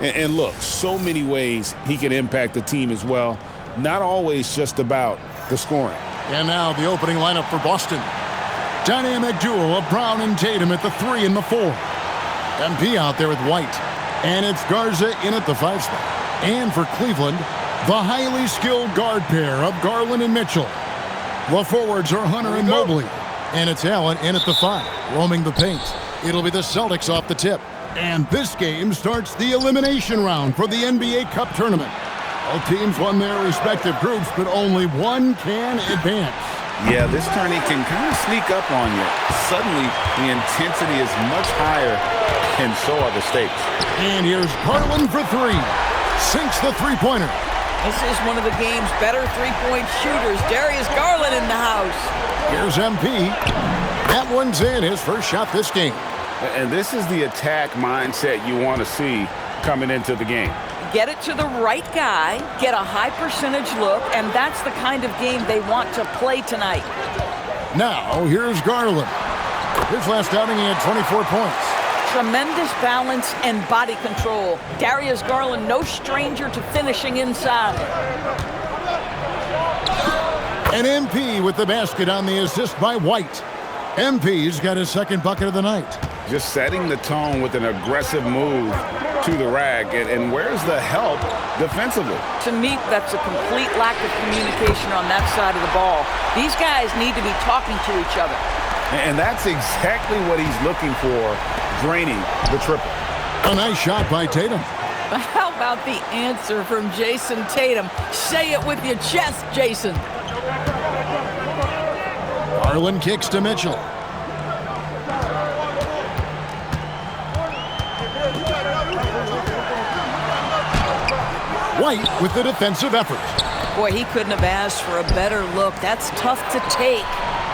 And look, so many ways he can impact the team as well. Not always just about the scoring. And now the opening lineup for Boston. Dynamic duo of Brown and Tatum at the 3 and the 4. MP out there with White. And it's Garza in at the 5 spot. And for Cleveland, the highly skilled guard pair of Garland and Mitchell. The forwards are Hunter and Mobley. And it's Allen in at the 5, roaming the paint. It'll be the Celtics off the tip. And this game starts the elimination round for the NBA Cup Tournament. All teams won their respective groups, but only one can advance. Yeah, this tourney can kind of sneak up on you. Suddenly, the intensity is much higher, and so are the stakes. And here's Garland for 3. Sinks the three-pointer. This is one of the game's better three-point shooters. Darius Garland in the house. Here's MP. That one's in, his first shot this game. And this is the attack mindset you want to see coming into the game. Get it to the right guy, get a high percentage look, and that's the kind of game they want to play tonight. Now, here's Garland. His last outing, he had 24 points. Tremendous balance and body control. Darius Garland, no stranger to finishing inside. And MP with the basket on the assist by White. MP's got his second bucket of the night. Just setting the tone with an aggressive move to the rack. And where's the help defensively? To me, that's a complete lack of communication on that side of the ball. These guys need to be talking to each other. And that's exactly what he's looking for, draining the triple. A nice shot by Tatum. How about the answer from Jason Tatum? Say it with your chest, Jason. Garland kicks to Mitchell. White with the defensive effort. Boy, he couldn't have asked for a better look. That's tough to take.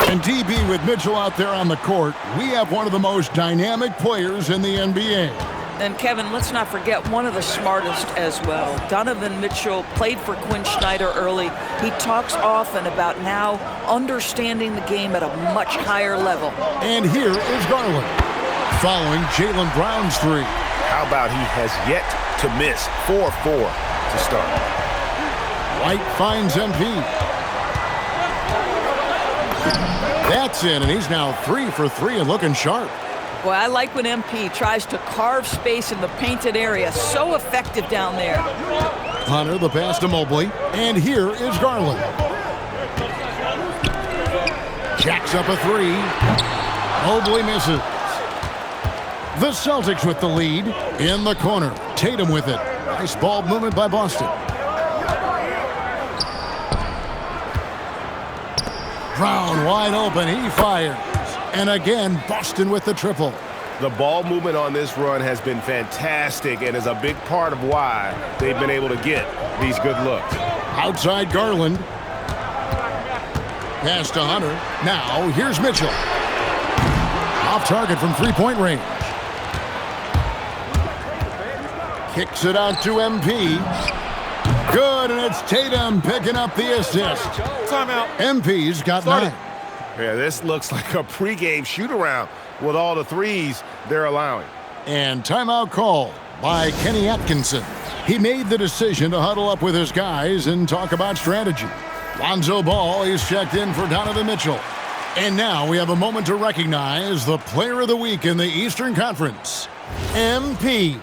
And DB with Mitchell out there on the court, we have one of the most dynamic players in the NBA. And Kevin, let's not forget one of the smartest as well. Donovan Mitchell played for Quinn Snyder early. He talks often about now understanding the game at a much higher level. And here is Garland, following Jaylen Brown's 3. How about he has yet to miss 4-4 to start. White finds MP. That's in, and he's now 3 for 3 and looking sharp. Boy, I like when MP tries to carve space in the painted area. So effective down there. Hunter, the pass to Mobley. And here is Garland. Jacks up a 3. Mobley misses. The Celtics with the lead. In the corner. Tatum with it. Nice ball movement by Boston. Brown wide open. He fires. And again, Boston with the triple. The ball movement on this run has been fantastic and is a big part of why they've been able to get these good looks. Outside Garland. Pass to Hunter. Now, here's Mitchell. Off target from three-point range. Kicks it out to MP. Good, and it's Tatum picking up the assist. Timeout. MP's got 9. Yeah, this looks like a pregame shoot-around with all the threes they're allowing. And timeout call by Kenny Atkinson. He made the decision to huddle up with his guys and talk about strategy. Lonzo Ball is checked in for Donovan Mitchell. And now we have a moment to recognize the Player of the Week in the Eastern Conference, MP.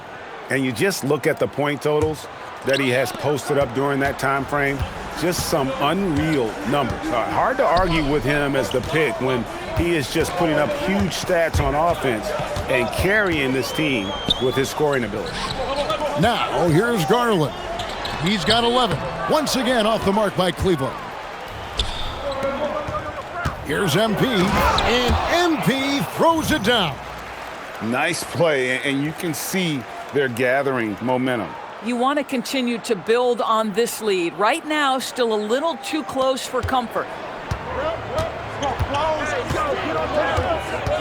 And you just look at the point totals that he has posted up during that time frame. Just some unreal numbers. Hard to argue with him as the pick when he is just putting up huge stats on offense and carrying this team with his scoring ability. Now, here's Garland. He's got 11. Once again off the mark by Cleveland. Here's MP, and MP throws it down. Nice play, and you can see they're gathering momentum. You want to continue to build on this lead. Right now, still a little too close for comfort.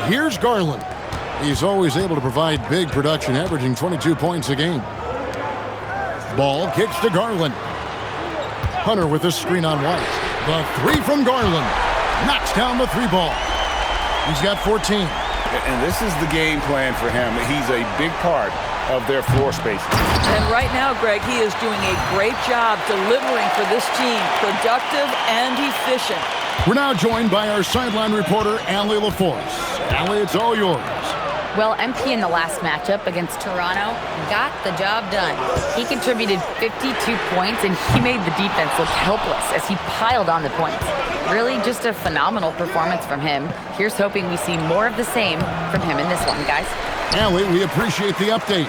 Here's Garland. He's always able to provide big production, averaging 22 points a game. Ball kicks to Garland. Hunter with a screen on White. The 3 from Garland. Knocks down the 3 ball. He's got 14. And this is the game plan for him. He's a big part of their floor space. And right now, Greg, he is doing a great job delivering for this team, productive and efficient. We're now joined by our sideline reporter, Allie LaForce. Allie, it's all yours. Well, MP in the last matchup against Toronto got the job done. He contributed 52 points, and he made the defense look helpless as he piled on the points. Really just a phenomenal performance from him. Here's hoping we see more of the same from him in this one, guys. Allie, we appreciate the update.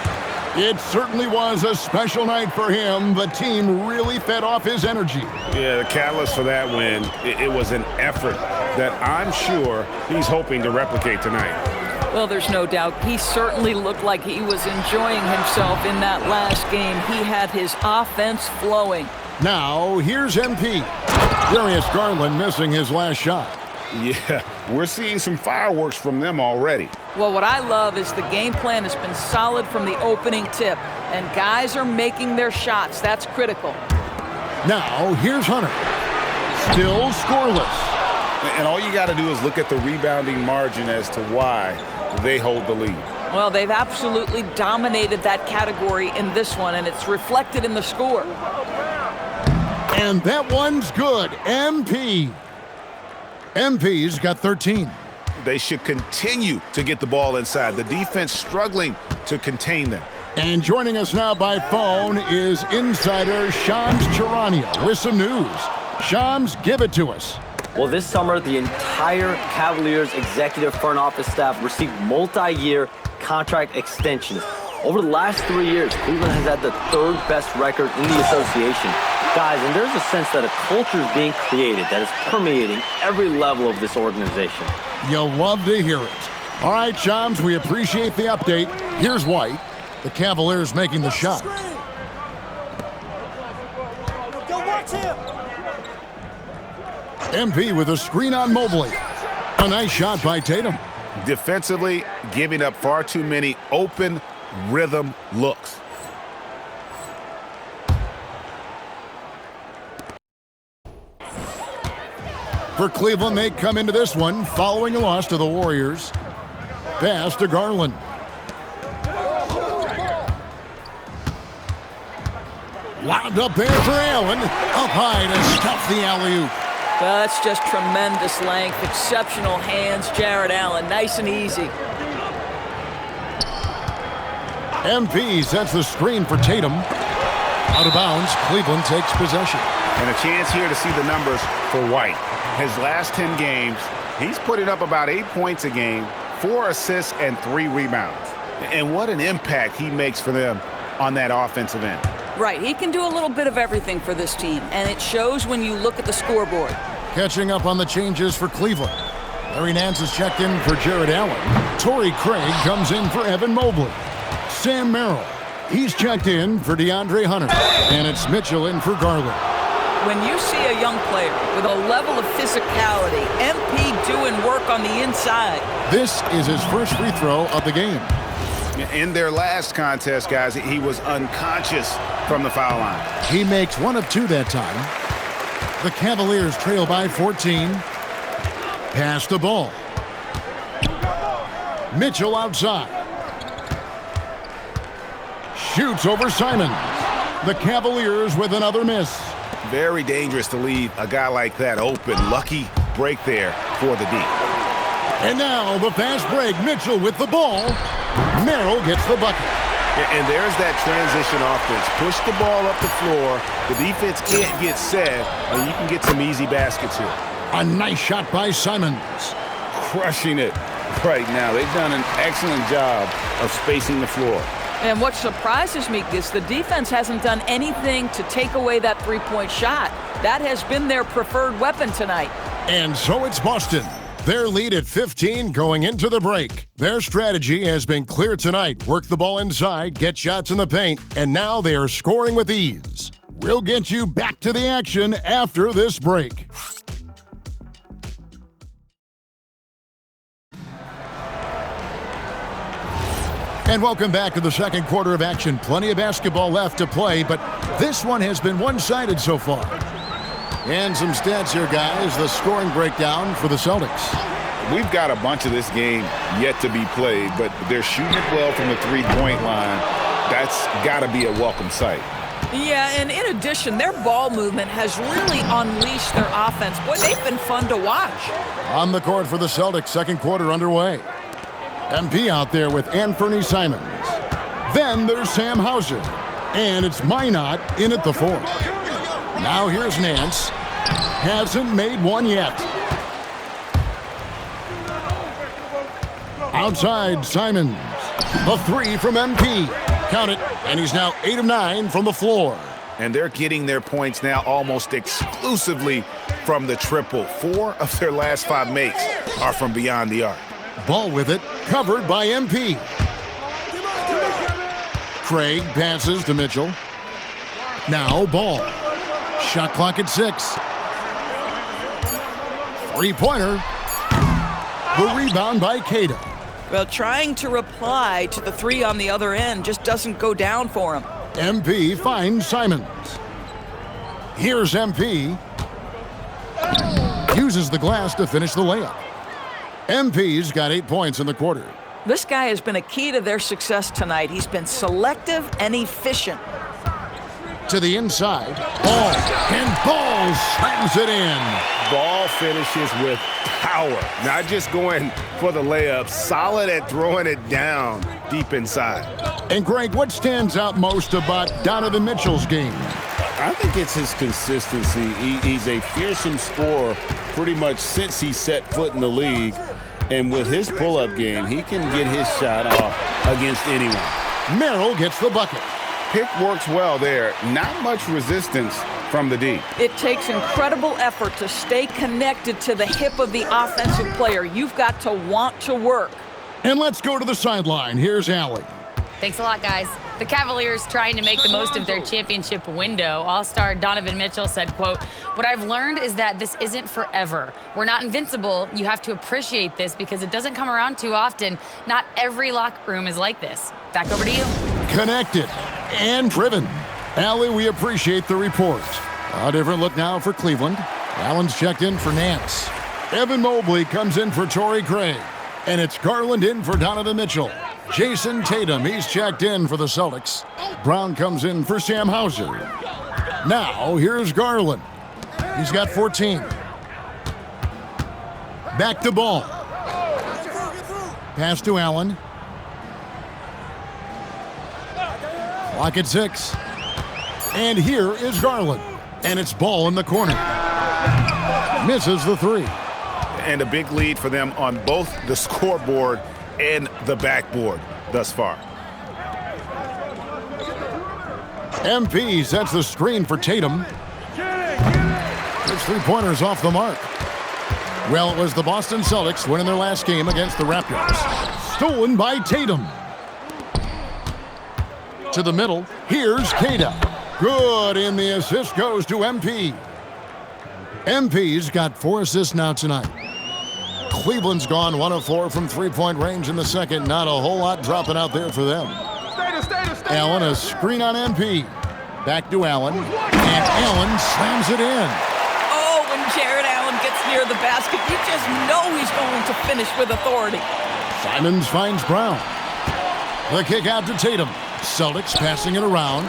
It certainly was a special night for him. The team really fed off his energy. Yeah, the catalyst for that win, it was an effort that I'm sure he's hoping to replicate tonight. Well, there's no doubt. He certainly looked like he was enjoying himself in that last game. He had his offense flowing. Now, here's MP. Darius Garland missing his last shot. Yeah, we're seeing some fireworks from them already. Well, what I love is the game plan has been solid from the opening tip, and guys are making their shots. That's critical. Now, here's Hunter. Still scoreless. And all you got to do is look at the rebounding margin as to why they hold the lead. Well, they've absolutely dominated that category in this one, and it's reflected in the score. And that one's good. MP's got 13. They should continue to get the ball inside. The defense struggling to contain them. And joining us now by phone is insider Shams Charania with some news. Shams, give it to us. Well, this summer, the entire Cavaliers executive front office staff received multi-year contract extensions. Over the last 3 years, Cleveland has had the third best record in the association. Guys, and there's a sense that a culture is being created that is permeating every level of this organization. You'll love to hear it. All right, Shams, we appreciate the update. Here's White. The Cavaliers making the shot. MP with a screen on Mobley. A nice shot by Tatum. Defensively, giving up far too many open rhythm looks. For Cleveland, they come into this one following a loss to the Warriors. Pass to Garland. Wound up there for Allen. Up high to stuff the alley-oop. Well, that's just tremendous length, exceptional hands, Jared Allen, nice and easy. MP sets the screen for Tatum. Out of bounds, Cleveland takes possession. And a chance here to see the numbers for White. His last 10 games, he's putting up about 8 points a game, 4 assists, and 3 rebounds. And what an impact he makes for them on that offensive end. Right, he can do a little bit of everything for this team, and it shows when you look at the scoreboard. Catching up on the changes for Cleveland. Larry Nance is checked in for Jared Allen. Torrey Craig comes in for Evan Mobley. Sam Merrill, he's checked in for DeAndre Hunter. And it's Mitchell in for Garland. When you see a young player with a level of physicality, MP doing work on the inside. This is his first free throw of the game. In their last contest, guys, he was unconscious from the foul line. He makes 1 of 2 that time. The Cavaliers trail by 14. Pass the ball. Mitchell outside. Shoots over Simons. The Cavaliers with another miss. Very dangerous to leave a guy like that open. Lucky break there for the D. And now the fast break. Mitchell with the ball. Merrill gets the bucket. And there's that transition offense. Push the ball up the floor. The defense can't get set, and you can get some easy baskets here. A nice shot by Simons. Crushing it right now. They've done an excellent job of spacing the floor. And what surprises me is the defense hasn't done anything to take away that three-point shot. That has been their preferred weapon tonight. And so it's Boston. Their lead at 15 going into the break. Their strategy has been clear tonight. Work the ball inside, get shots in the paint, and now they are scoring with ease. We'll get you back to the action after this break. And welcome back to the second quarter of action. Plenty of basketball left to play, but this one has been one-sided so far. And some stats here, guys. The scoring breakdown for the Celtics. we've got a bunch of this game yet to be played, but they're shooting it well from the three-point line. That's got to be a welcome sight. Yeah, and in addition, their ball movement has really unleashed their offense. Boy, they've been fun to watch. On the court for the Celtics, second quarter underway. MP out there with Anthony Simons. Then there's Sam Hauser. And it's Minot in at the 4. Now here's Nance. Hasn't made one yet. Outside, Simons. The 3 from MP. Count it. And he's now 8 of 9 from the floor. And they're getting their points now almost exclusively from the triple. 4 of their last 5 makes are from beyond the arc. Ball with it. Covered by MP. Craig passes to Mitchell. Now Ball. Shot clock at 6. Three-pointer. The rebound by Cato. Well, trying to reply to the 3 on the other end just doesn't go down for him. MP finds Simons. Here's MP. Uses the glass to finish the layup. MP's got 8 points in the quarter. This guy has been a key to their success tonight. He's been selective and efficient. To the inside. Ball. And Ball slams it in. Ball finishes with power. Not just going for the layup, solid at throwing it down deep inside. And Greg, what stands out most about Donovan Mitchell's game? I think it's his consistency. He's a fearsome scorer pretty much since he set foot in the league. And with his pull-up game, he can get his shot off against anyone. Merrill gets the bucket. Pick works well there. Not much resistance from the D. It takes incredible effort to stay connected to the hip of the offensive player. You've got to want to work. And let's go to the sideline. Here's Allie. Thanks a lot, guys. The Cavaliers trying to make the most of their championship window. All-star Donovan Mitchell said, quote, "What I've learned is that this isn't forever. We're not invincible. You have to appreciate this because it doesn't come around too often. Not every locker room is like this." Back over to you. Connected and driven. Allie, we appreciate the report. A different look now for Cleveland. Allen's checked in for Nance. Evan Mobley comes in for Torrey Craig. And it's Garland in for Donovan Mitchell. Jason Tatum, he's checked in for the Celtics. Brown comes in for Sam Hauser. Now, here's Garland. He's got 14. Back to Ball. Pass to Allen. Clock at 6. And here is Garland. And it's Ball in the corner. Misses the 3. And a big lead for them on both the scoreboard and the backboard thus far. MP sets the screen for Tatum. His three-pointer's off the mark. Well, it was the Boston Celtics winning their last game against the Raptors. Stolen by Tatum. To the middle. Here's Cato. Good, and the assist goes to MP. MP's got 4 assists now tonight. Cleveland's gone 1 of 4 from three-point range in the second. Not a whole lot dropping out there for them. Allen, a screen on MP. Back to Allen. And Allen slams it in. Oh, when Jared Allen gets near the basket, you just know he's going to finish with authority. Simons finds Brown. The kick out to Tatum. Celtics passing it around.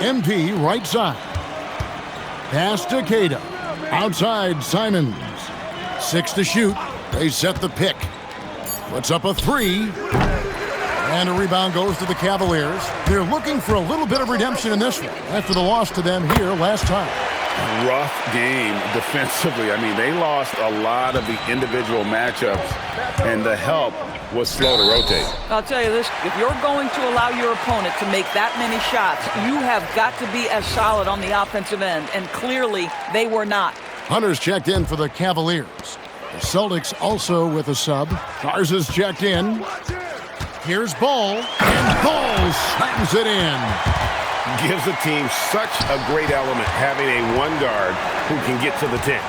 MP right side. Pass to Cato. Outside, Simons. 6 to shoot. They set the pick. Puts up a 3. And a rebound goes to the Cavaliers. They're looking for a little bit of redemption in this one after the loss to them here last time. Rough game defensively. I mean, they lost a lot of the individual matchups, and the help was slow to rotate. I'll tell you this, if you're going to allow your opponent to make that many shots, you have got to be as solid on the offensive end, and clearly they were not. Hunter's checked in for the Cavaliers. The Celtics also with a sub. Garza's checked in. Here's Ball, and Ball slams it in. Gives the team such a great element having a one guard who can get to the 10.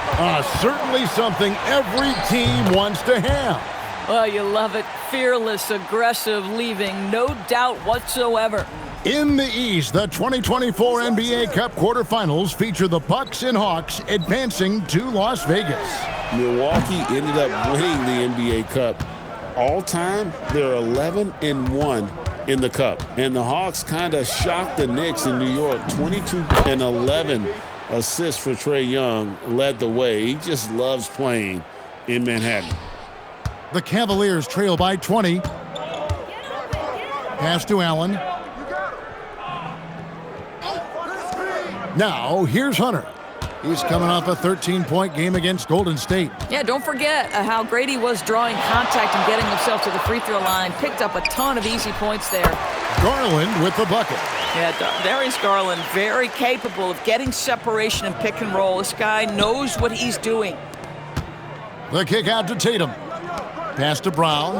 Certainly something every team wants to have. Oh, you love it. Fearless, aggressive, leaving no doubt whatsoever. In the East, the 2024 NBA Cup quarterfinals feature the Bucks and Hawks advancing to Las Vegas. Milwaukee ended up winning the NBA Cup. All time, they're 11-1 in the Cup. And the Hawks kind of shocked the Knicks in New York. 22-11 assists for Trae Young led the way. He just loves playing in Manhattan. The Cavaliers trail by 20. Pass to Allen. Now, here's Hunter. He's coming off a 13-point game against Golden State. Yeah, don't forget how great he was drawing contact and getting himself to the free throw line. Picked up a ton of easy points there. Garland with the bucket. Yeah, Darius Garland, very capable of getting separation and pick and roll. This guy knows what he's doing. The kick out to Tatum. Pass to Brown.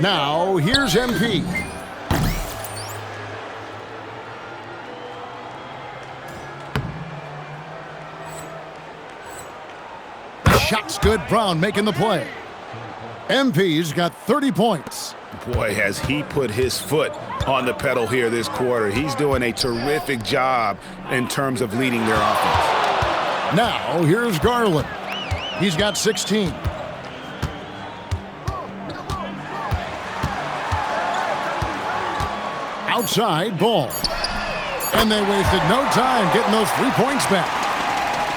Now, here's MP. Shot's good. Brown making the play. MP's got 30 points. Boy, has he put his foot on the pedal here this quarter. He's doing a terrific job in terms of leading their offense. Now, here's Garland. He's got 16. Outside, Ball. And they wasted no time getting those 3 points back.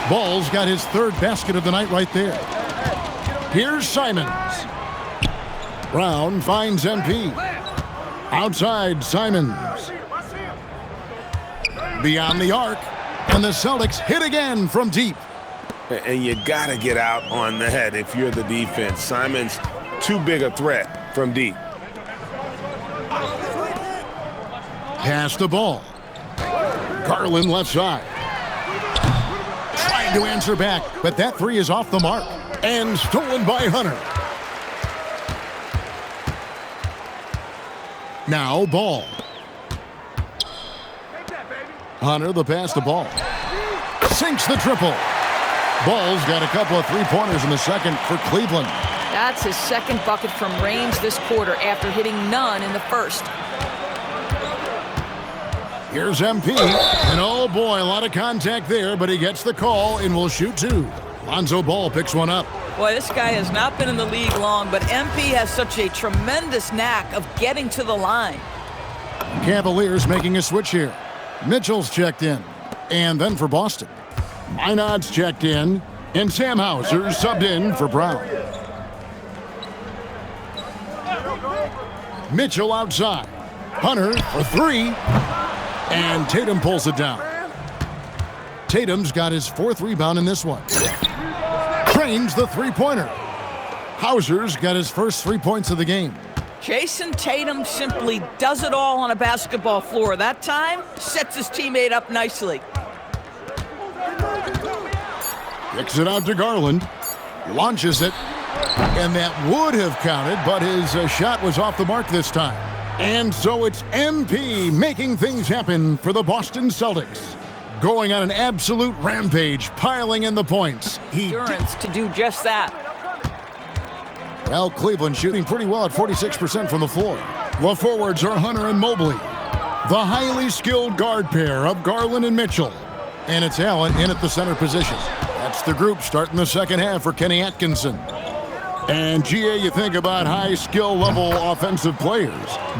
Ball's got his third basket of the night right there. Here's Simons. Brown finds MP. Outside, Simons. Beyond the arc. And the Celtics hit again from deep. And you got to get out on that if you're the defense. Simons, too big a threat from deep. Pass the ball. Garland left side. Trying to answer back, but that three is off the mark. And stolen by Hunter. Now Ball. Hunter, the pass to Ball. Sinks the triple. Ball's got a couple of three-pointers in the second for Cleveland. That's his second bucket from range this quarter after hitting none in the first. Here's MP, and oh boy, a lot of contact there, but he gets the call and will shoot two. Lonzo Ball picks one up. Boy, this guy has not been in the league long, but MP has such a tremendous knack of getting to the line. Cavaliers making a switch here. Mitchell's checked in, and then for Boston. Minod's checked in, and Sam Hauser subbed in for Brown. Mitchell outside. Hunter for three. And Tatum pulls it down. Tatum's got his fourth rebound in this one. Trains the three-pointer. Hauser's got his first 3 points of the game. Jason Tatum simply does it all on a basketball floor. That time, sets his teammate up nicely. Kicks it out to Garland. Launches it. And that would have counted, but his shot was off the mark this time. And so it's MP making things happen for the Boston Celtics. Going on an absolute rampage, piling in the points. Endurance to do just that. Well, Cleveland shooting pretty well at 46% from the floor. The forwards are Hunter and Mobley. The highly skilled guard pair of Garland and Mitchell. And it's Allen in at the center position. That's the group starting the second half for Kenny Atkinson. And, GA, you think about high skill level offensive players.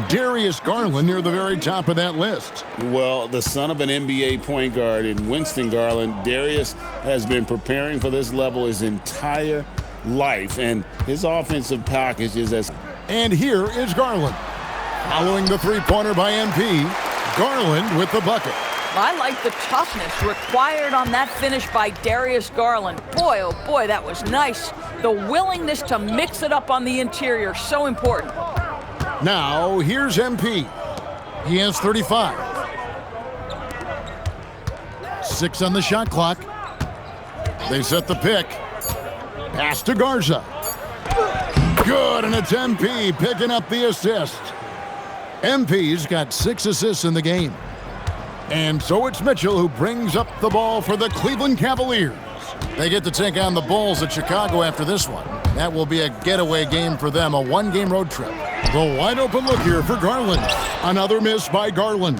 Darius Garland near the very top of that list. Well, the son of an NBA point guard in Winston Garland, Darius has been preparing for this level his entire life, and his offensive package is as... And here is Garland. Following the three-pointer by MP, Garland with the bucket. I like the toughness required on that finish by Darius Garland. Boy, oh boy, that was nice. The willingness to mix it up on the interior, so important. Now, here's MP. He has 35. 6 on the shot clock. They set the pick. Pass to Garza. Good, and it's MP picking up the assist. MP's got 6 assists in the game. And so it's Mitchell who brings up the ball for the Cleveland Cavaliers. They get to take on the Bulls at Chicago after this one. That will be a getaway game for them, a one-game road trip. The wide-open look here for Garland. Another miss by Garland.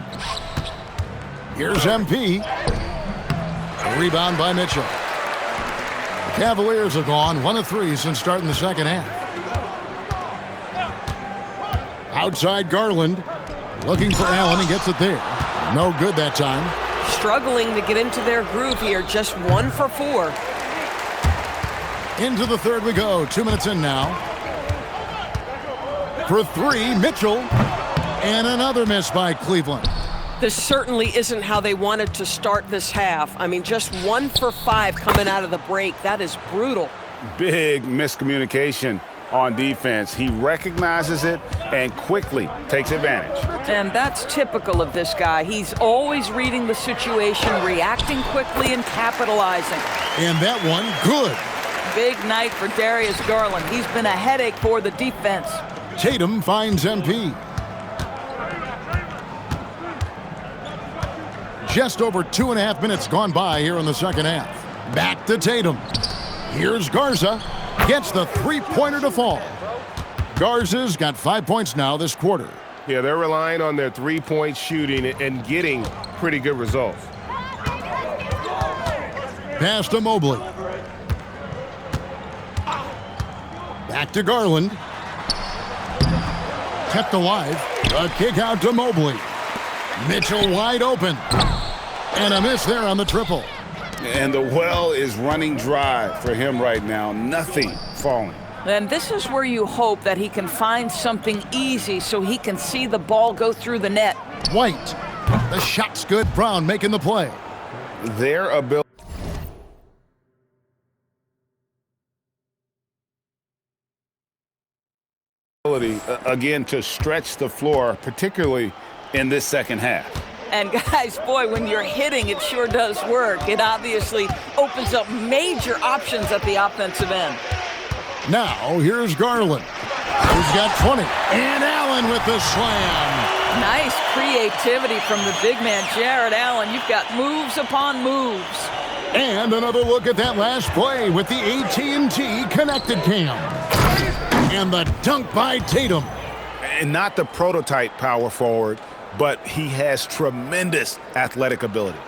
Here's MP. A rebound by Mitchell. The Cavaliers have gone 1 of 3 since starting the second half. Outside Garland. Looking for Allen and gets it there. No good that time. Struggling to get into their groove here. Just 1 for 4. Into the third we go. 2 minutes in now. For 3, Mitchell. And another miss by Cleveland. This certainly isn't how they wanted to start this half. I mean, just 1 for 5 coming out of the break. That is brutal. Big miscommunication on defense. He recognizes it and quickly takes advantage. And that's typical of this guy. He's always reading the situation, reacting quickly and capitalizing. And that one, good. Big night for Darius Garland. He's been a headache for the defense. Tatum finds MP. Just over 2.5 minutes gone by here in the second half. Back to Tatum. Here's Garza. Gets the three-pointer to fall. Garza's got 5 points now this quarter. Yeah, they're relying on their three-point shooting and getting pretty good results. Pass to Mobley. Back to Garland. Kept alive. A kick out to Mobley. Mitchell wide open. And a miss there on the triple. And the well is running dry for him right now. Nothing falling. And this is where you hope that he can find something easy so he can see the ball go through the net. White. The shot's good. Brown making the play. Their ability again to stretch the floor, particularly in this second half. And guys, boy, when you're hitting, it sure does work. It obviously opens up major options at the offensive end. Now, here's Garland. He's got 20. And Allen with the slam. Nice creativity from the big man, Jared Allen. You've got moves upon moves. And another look at that last play with the AT&T connected cam. And the dunk by Tatum. And not the prototype power forward, but he has tremendous athletic ability.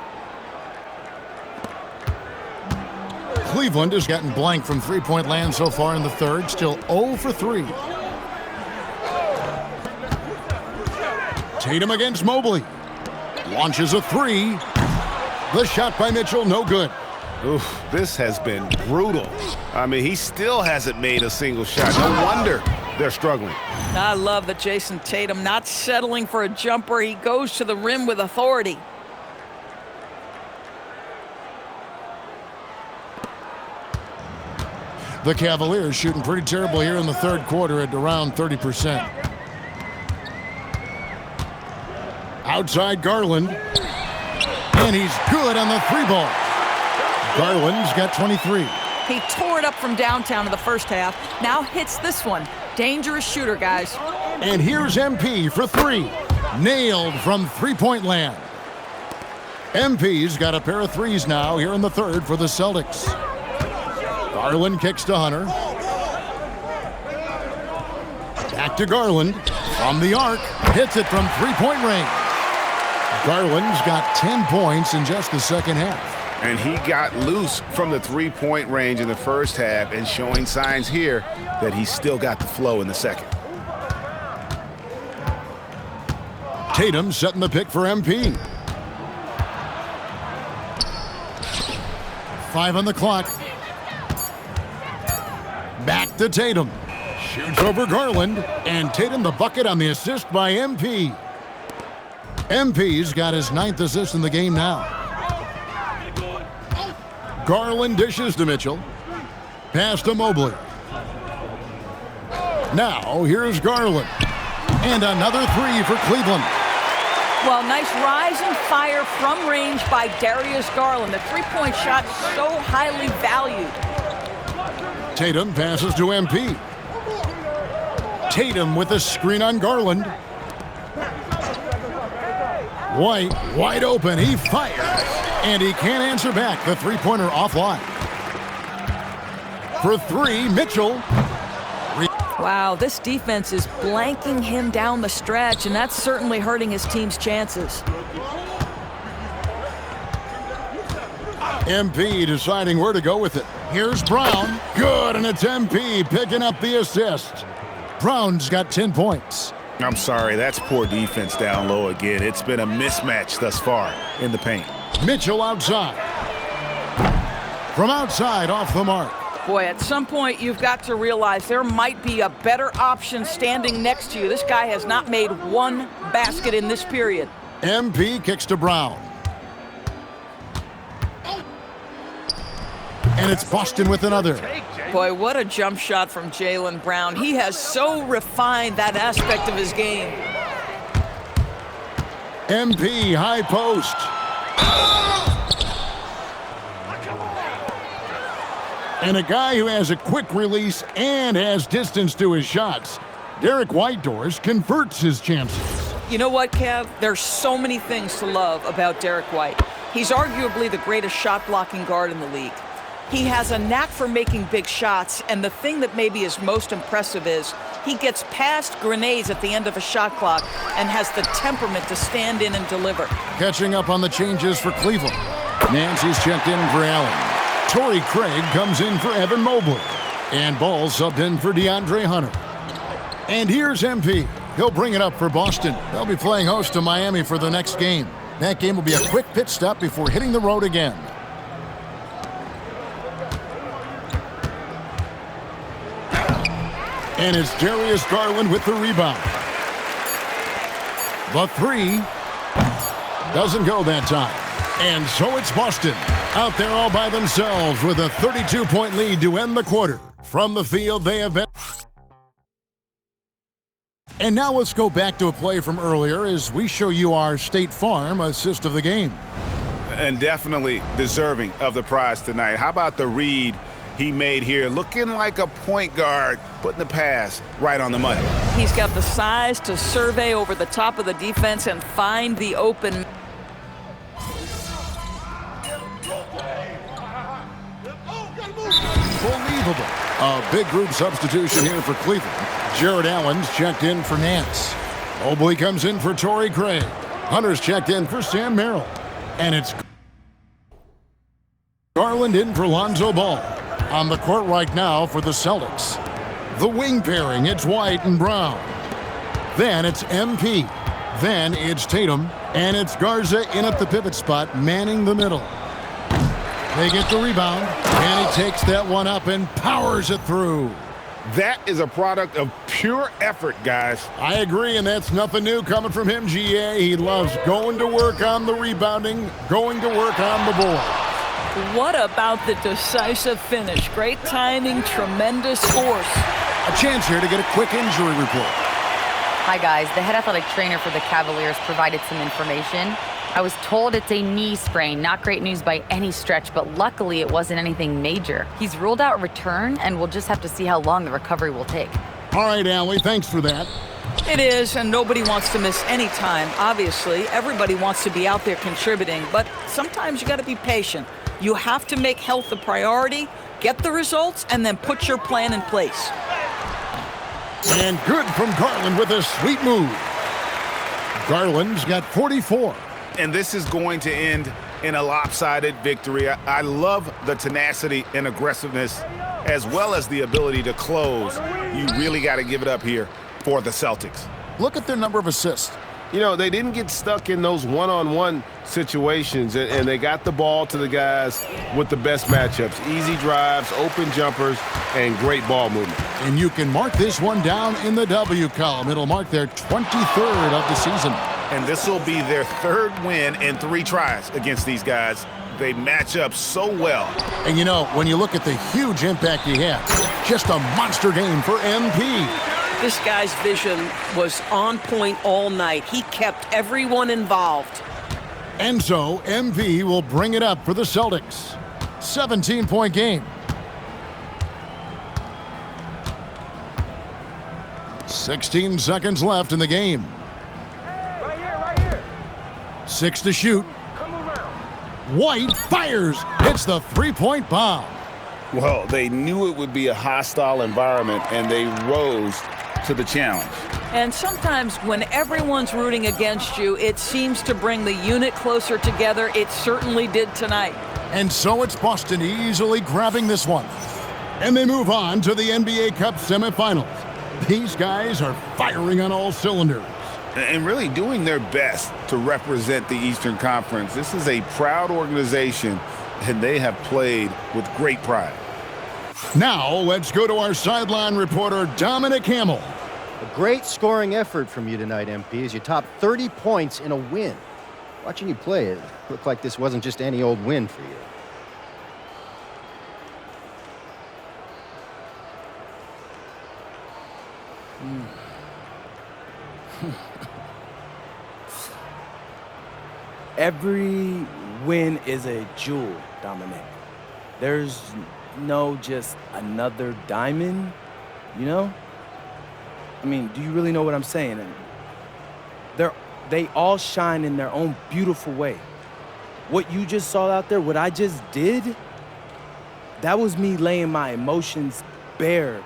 Cleveland has gotten blank from three-point land so far in the third. Still 0 for 3. Tatum against Mobley. Launches a 3. The shot by Mitchell, no good. Oof, this has been brutal. I mean, he still hasn't made a single shot. No wonder they're struggling. I love that Jason Tatum not settling for a jumper. He goes to the rim with authority. The Cavaliers shooting pretty terrible here in the third quarter at around 30%. Outside Garland. And he's good on the 3-ball. Garland's got 23. He tore it up from downtown in the first half. Now hits this one. Dangerous shooter, guys. And here's MP for 3. Nailed from three-point land. MP's got a pair of threes now here in the third for the Celtics. Garland kicks to Hunter. Back to Garland. From the arc. Hits it from three-point range. Garland's got 10 points in just the second half. And he got loose from the three-point range in the first half and showing signs here that he's still got the flow in the second. Tatum setting the pick for MP. 5 on the clock. Back to Tatum. Shoots over Garland. And Tatum the bucket on the assist by MP. MP's got his 9th assist in the game now. Garland dishes to Mitchell. Pass to Mobley. Now, here's Garland. And another 3 for Cleveland. Well, nice rising fire from range by Darius Garland. The three-point shot so highly valued. Tatum passes to MP. Tatum with a screen on Garland. White, wide open. He fires. And he can't answer back. The three-pointer offline. For 3, Mitchell. Wow, this defense is blanking him down the stretch, and that's certainly hurting his team's chances. MP deciding where to go with it. Here's Brown. Good, and it's MP picking up the assist. Brown's got 10 points. I'm sorry, that's poor defense down low again. It's been a mismatch thus far in the paint. Mitchell outside. From outside, off the mark. Boy, at some point you've got to realize there might be a better option standing next to you. This guy has not made one basket in this period. MP kicks to Brown. And it's Boston with another. Boy, what a jump shot from Jaylen Brown. He has so refined that aspect of his game. MP high post. And a guy who has a quick release and has distance to his shots. Derek Whitehorse converts his chances. You know what, Kev? There's so many things to love about Derek White. He's arguably the greatest shot-blocking guard in the league. He has a knack for making big shots, and the thing that maybe is most impressive is he gets past grenades at the end of a shot clock and has the temperament to stand in and deliver. Catching up on the changes for Cleveland. Nancy's checked in for Allen. Torrey Craig comes in for Evan Mobley. And Ball subbed in for DeAndre Hunter. And here's MP. He'll bring it up for Boston. They'll be playing host to Miami for the next game. That game will be a quick pit stop before hitting the road again. And it's Darius Garland with the rebound. The three doesn't go that time. And so it's Boston out there all by themselves with a 32-point lead to end the quarter. From the field, they have been. And now let's go back to a play from earlier as we show you our State Farm assist of the game. And definitely deserving of the prize tonight. How about the read he made here? Looking like a point guard, putting the pass right on the money. He's got the size to survey over the top of the defense and find the open. Unbelievable. A big group substitution here for Cleveland. Jared Allen's checked in for Nance. Mobley comes in for Torrey Craig. Hunter's checked in for Sam Merrill. And it's Garland in for Lonzo Ball. On the court right now for the Celtics. The wing pairing, it's White and Brown. Then it's MP. Then it's Tatum. And it's Garza in at the pivot spot, manning the middle. They get the rebound, and he takes that one up and powers it through. That is a product of pure effort, guys. I agree, and that's nothing new coming from him, GA. He loves going to work on the rebounding, going to work on the board. What about the decisive finish? Great timing, tremendous force. A chance here to get a quick injury report. Hi, guys. The head athletic trainer for the Cavaliers provided some information. I was told it's a knee sprain. Not great news by any stretch, but luckily it wasn't anything major. He's ruled out return, and we'll just have to see how long the recovery will take. All right, Allie, thanks for that. It is, and nobody wants to miss any time. Obviously, everybody wants to be out there contributing, but sometimes you got to be patient. You have to make health a priority, get the results, and then put your plan in place. And good from Garland with a sweet move. Garland's got 44. And this is going to end in a lopsided victory. I love the tenacity and aggressiveness as well as the ability to close. You really got to give it up here for the Celtics. Look at their number of assists. You know, they didn't get stuck in those one-on-one situations, and they got the ball to the guys with the best matchups. Easy drives, open jumpers, and great ball movement. And you can mark this one down in the W column. It'll mark their 23rd of the season. And this will be their third win in 3 tries against these guys. They match up so well. And you know, when you look at the huge impact he had, just a monster game for MP. This guy's vision was on point all night. He kept everyone involved. And so MP will bring it up for the Celtics. 17-point game. 16 seconds left in the game. Right here. 6 to shoot. Come around. White fires. Hits the three-point bomb. Well, they knew it would be a hostile environment, and they rose to the challenge. And sometimes when everyone's rooting against you, it seems to bring the unit closer together. It certainly did tonight. And so it's Boston easily grabbing this one. And they move on to the NBA Cup semifinals. These guys are firing on all cylinders. And really doing their best to represent the Eastern Conference. This is a proud organization, and they have played with great pride. Now, let's go to our sideline reporter, Dominic Hamill. A great scoring effort from you tonight, MP, as you topped 30 points in a win. Watching you play, it looked like this wasn't just any old win for you. Every win is a jewel, Dominic. There's no just another diamond, you know? I mean, do you really know what I'm saying? They all shine in their own beautiful way. What you just saw out there, what I just did, that was me laying my emotions bare,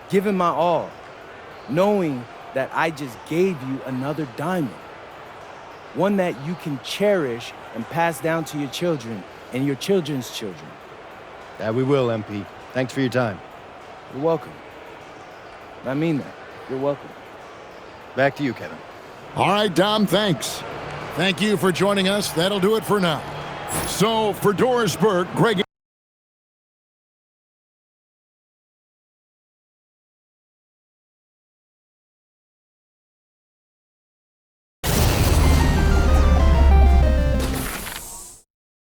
giving my all, knowing that I just gave you another diamond. One that you can cherish and pass down to your children and your children's children. That we will, MP. Thanks for your time. You're welcome. I mean that. You're welcome. Back to you, Kevin. All right, Dom, thanks. Thank you for joining us. That'll do it for now. So, for Doris Burke, Greg...